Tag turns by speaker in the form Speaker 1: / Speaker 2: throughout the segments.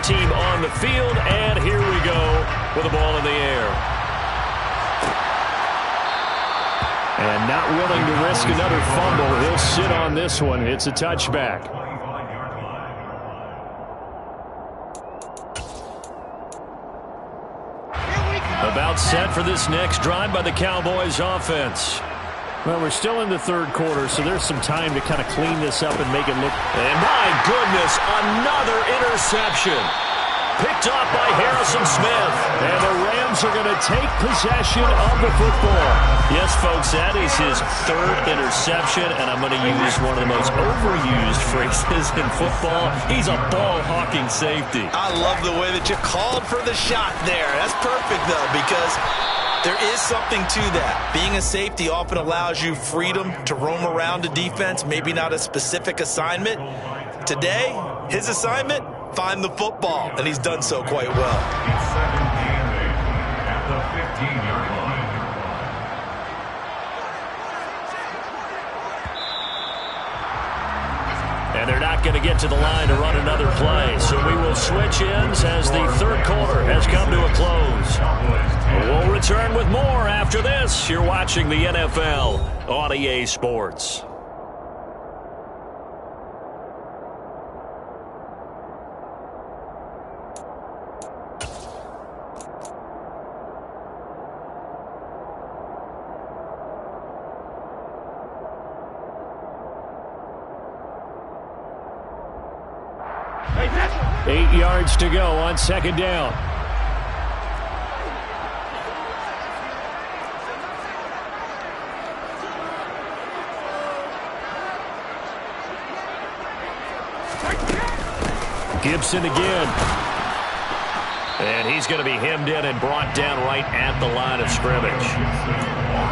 Speaker 1: team on the field, and here we go with the ball in the air. And not willing to risk another fumble. He'll sit on this one. It's a touchback. About set for this next drive by the Cowboys offense.
Speaker 2: Well, we're still in the third quarter, so there's some time to kind of clean this up and make it look.
Speaker 1: And my goodness, another interception. Picked off by Harrison Smith.
Speaker 2: And the Rams are going to take possession of the football.
Speaker 1: Yes, folks, that is his third interception, and I'm going to use one of the most overused phrases in football. He's a ball-hawking safety.
Speaker 3: I love the way that you called for the shot there. That's perfect, though, because there is something to that. Being a safety often allows you freedom to roam around a defense, maybe not a specific assignment. Today, his assignment, find the football, and he's done so quite well.
Speaker 4: At the 15-yard line.
Speaker 1: And they're not going to get to the line to run another play. So we will switch ends as the third quarter has come to a close. We'll return with more after this. You're watching the NFL on EA Sports.
Speaker 2: Eight yards to go on second down. Gibson again.
Speaker 1: And he's going to be hemmed in and brought down right at the line of scrimmage.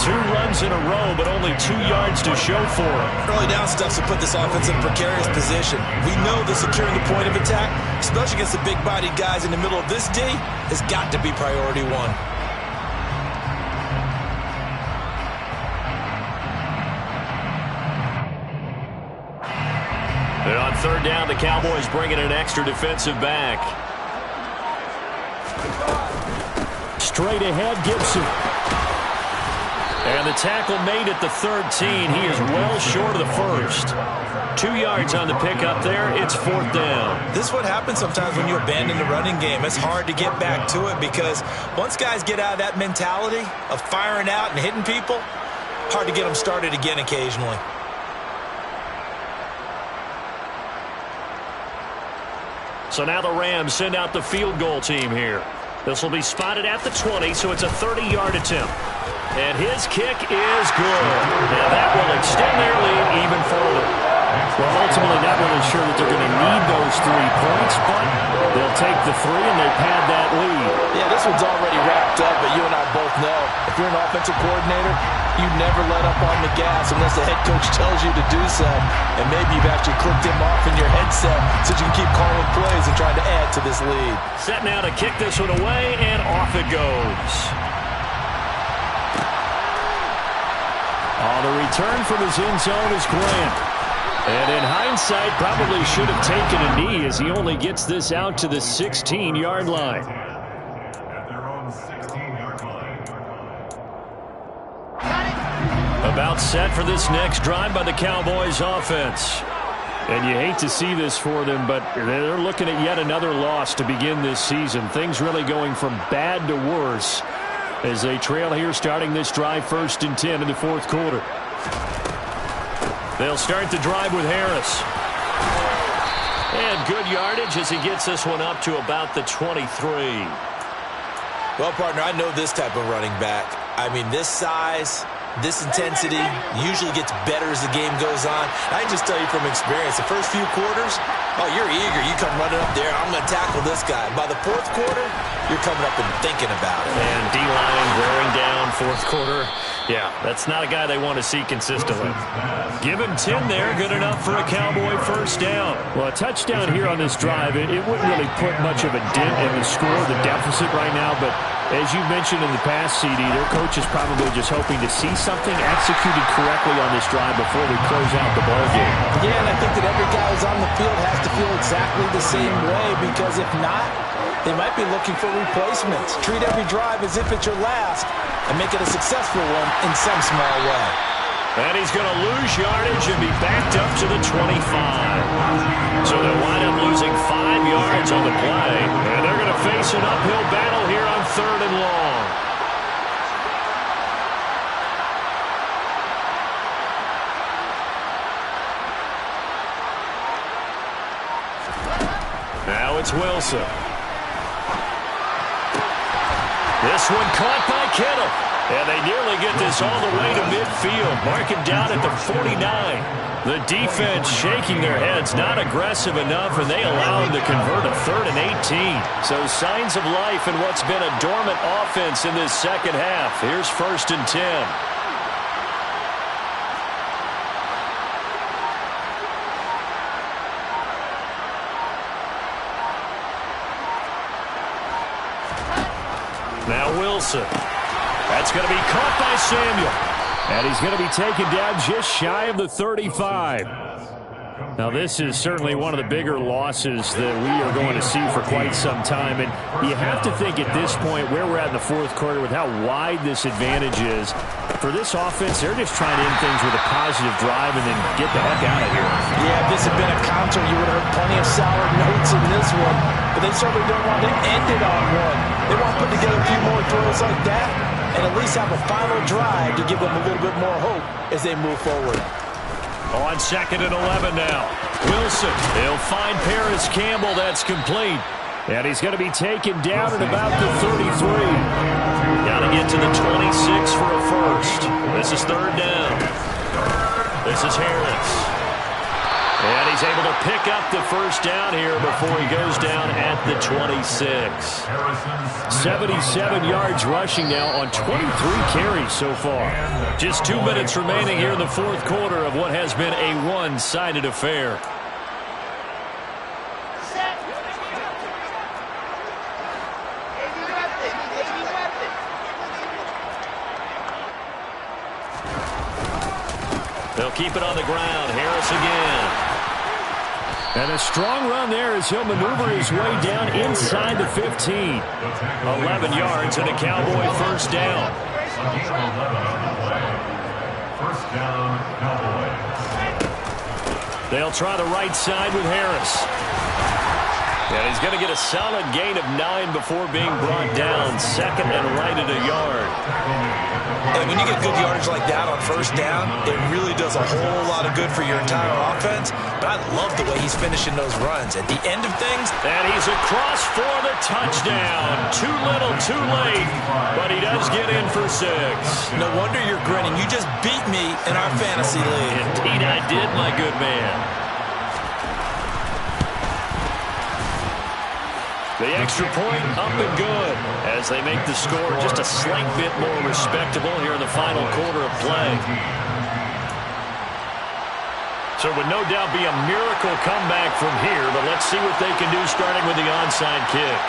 Speaker 1: 2 runs in a row, but only 2 yards to show for him.
Speaker 3: Early down stuff to put this offense in a precarious position. We know that securing the point of attack, especially against the big-bodied guys in the middle of this D, has got to be priority one.
Speaker 1: And on third down, the Cowboys bring in an extra defensive back.
Speaker 2: Straight ahead, Gibson.
Speaker 1: And the tackle made at the 13. He is well short of the first. 2 yards on the pickup there. It's fourth down.
Speaker 3: This is what happens sometimes when you abandon the running game. It's hard to get back to it because once guys get out of that mentality of firing out and hitting people, hard to get them started again occasionally.
Speaker 1: So now the Rams send out the field goal team here. This will be spotted at the 20, so it's a 30-yard attempt. And his kick is good. And that will extend their lead even further.
Speaker 2: Well, ultimately not really sure that they're going to need those 3 points, but they'll take the 3 and they pad that lead.
Speaker 3: Yeah, this one's already wrapped up, but you and I both know if you're an offensive coordinator, you never let up on the gas unless the head coach tells you to do so. And maybe you've actually clicked him off in your headset so you can keep calling plays and trying to add to this lead.
Speaker 1: Set now to kick this one away, and off it goes.
Speaker 2: The return from his end zone is Grant. And in hindsight, probably should have taken a knee as he only gets this out to the 16-yard line.
Speaker 4: At their own 16-yard line.
Speaker 1: About set for this next drive by the Cowboys offense.
Speaker 2: And you hate to see this for them, but they're looking at yet another loss to begin this season. Things really going from bad to worse as they trail here starting this drive 1st and 10 in the fourth quarter.
Speaker 1: They'll start the drive with Harris. And good yardage as he gets this one up to about the 23.
Speaker 3: Well, partner, I know this type of running back. I mean, this size, this intensity usually gets better as the game goes on. I can just tell you from experience, the first few quarters, oh, you're eager. You come running up there, I'm going to tackle this guy. By the fourth quarter, you're coming up and thinking about it.
Speaker 1: And D-line wearing down fourth quarter. Yeah, that's not a guy they want to see consistently. Give him 10 there, good enough for a Cowboy first down.
Speaker 2: Well, a touchdown here on this drive, it wouldn't really put much of a dent in the score, the deficit right now, but As you mentioned in the past, CD, their coach is probably just hoping to see something executed correctly on this drive before we close out the ball game.
Speaker 5: Yeah, and I think that every guy who's on the field has to feel exactly the same way, because if not, they might be looking for replacements. Treat every drive as if it's your last and make it a successful one in some small way.
Speaker 1: And he's going to lose yardage and be backed up to the 25. So they'll wind up losing 5 yards on the play. And they're going to face an uphill battle here on 3rd and long. Now it's Wilson. This one caught by Kittle. And they nearly get this all the way to midfield. Mark it down at the 49. The defense shaking their heads, not aggressive enough, and they allow them to convert a 3rd and 18. So signs of life in what's been a dormant offense in this second half. Here's 1st and 10. Now Wilson. That's going to be caught by Samuel. And he's going to be taken down just shy of the 35. Now, this is certainly one of the bigger losses that we are going to see for quite some time. And you have to think at this point where we're at in the 4th quarter with how wide this advantage is. For this offense, they're just trying to end things with a positive drive and then get the heck out of here.
Speaker 5: Yeah, if this had been a counter, you would have heard plenty of sour notes in this one. But they certainly don't want to end it on one. They want to put together a few more throws like that and at least have a final drive to give them a little bit more hope as they move forward.
Speaker 1: On 2nd and 11 now. Wilson, he'll find Paris Campbell. That's complete.
Speaker 2: And he's going to be taken down at about the 33.
Speaker 1: Got to get to the 26 for a first. This is 3rd down. This is Harris. And he's able to pick up the first down here before he goes down at the 26.
Speaker 2: 77 yards rushing now on 23 carries so far.
Speaker 1: Just 2 minutes remaining here in the 4th quarter of what has been a one-sided affair. They'll keep it on the ground. Harris again.
Speaker 2: And a strong run there as he'll maneuver his way down inside the 15.
Speaker 1: 11 yards and a Cowboy first down.
Speaker 4: First down, Cowboys.
Speaker 1: They'll try the right side with Harris. And he's going to get a solid gain of 9 before being brought down. 2nd and right at a yard.
Speaker 3: And when you get good yardage like that on first down, it really does a whole lot of good for your entire offense. But I love the way he's finishing those runs. At the end of things,
Speaker 1: and he's across for the touchdown. Too little, too late, but he does get in for 6.
Speaker 3: No wonder you're grinning. You just beat me in our fantasy league.
Speaker 1: Indeed I did, my good man. The extra point up and good as they make the score just a slight bit more respectable here in the final quarter of play. So it would no doubt be a miracle comeback from here, but let's see what they can do starting with the onside kick.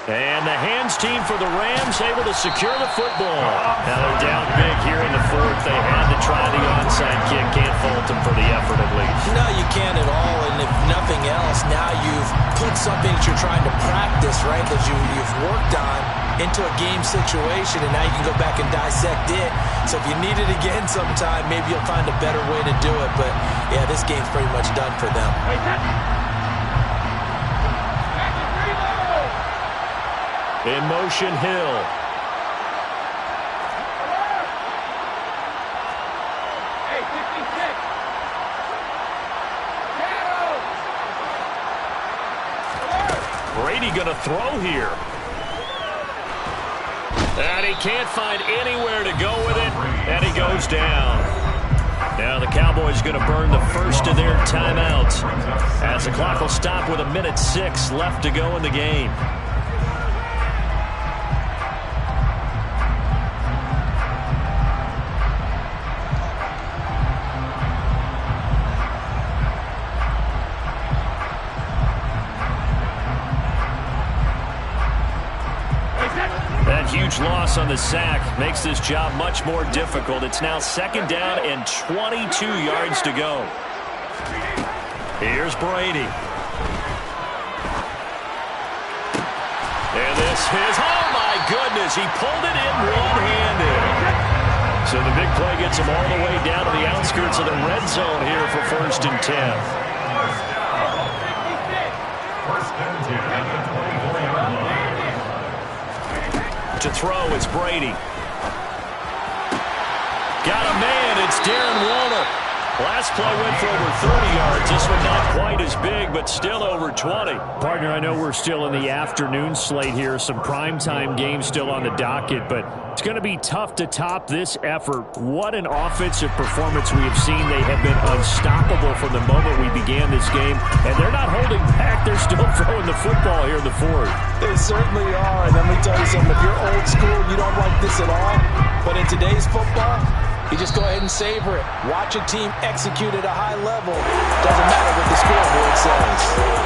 Speaker 1: And the hands team for the Rams able to secure the football. Now they're down big here in the 4th. They had to try the onside kick. Can't fault them for the effort at least.
Speaker 3: No, you can't at all. And if nothing else, now you've put something that you're trying to practice, right, that you've worked on into a game situation, and now you can go back and dissect it. So if you need it again sometime, maybe you'll find a better way to do it. But, yeah, this game's pretty much done for them.
Speaker 1: In motion, Hill. Brady gonna throw here. And he can't find anywhere to go with it, and he goes down. Now the Cowboys going to burn the first of their timeouts as the clock will stop with 1:06 left to go in the game. huge loss on the sack makes this job much more difficult. It's now 2nd down and 22 yards to go. Here's Brady. And this is, oh my goodness, he pulled it in one-handed. So the big play gets him all the way down to the outskirts of the red zone here for 1st and 10. To throw, it's Brady. Got a man, it's Darren Waller. Last play went for over 30 yards. This one not quite as big, but still over 20.
Speaker 2: Partner, I know we're still in the afternoon slate here. Some primetime games still on the docket, but it's going to be tough to top this effort. What an offensive performance we have seen. They have been unstoppable from the moment we began this game, and they're not holding back. They're still throwing the football here in the 4th.
Speaker 5: They certainly are. And let me tell you something. If you're old school, you don't like this at all. But in today's football, you just go ahead and savor it. Watch a team execute at a high level. Doesn't matter what the scoreboard says.